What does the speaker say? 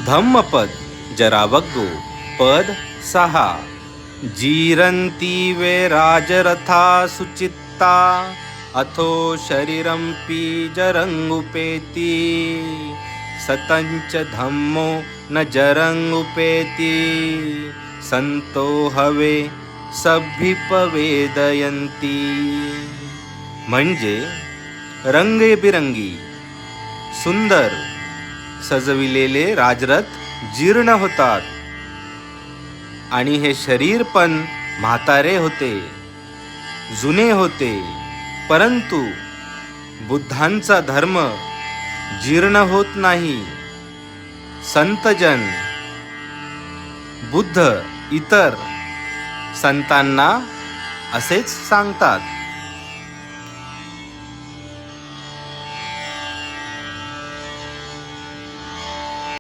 धम्मपद जरावग्गो पद 6। जीरन्ति वे राजरथा सुचित्ता अथो शरीरंपि जरंगुपेति सतंच धम्मो न जरंगुपेति संतो हवे सभ्भिपवेदयन्ति। म्हणजे रंगेबिरंगी सुंदर सजविलेले राजरथ जीर्ण होतात आणि हे शरीर पण म्हातारे होते, जुने होते, परंतु बुद्धांचा धर्म जीर्ण होत नाही। संतजन बुद्ध इतर संतांना असेच सांगतात।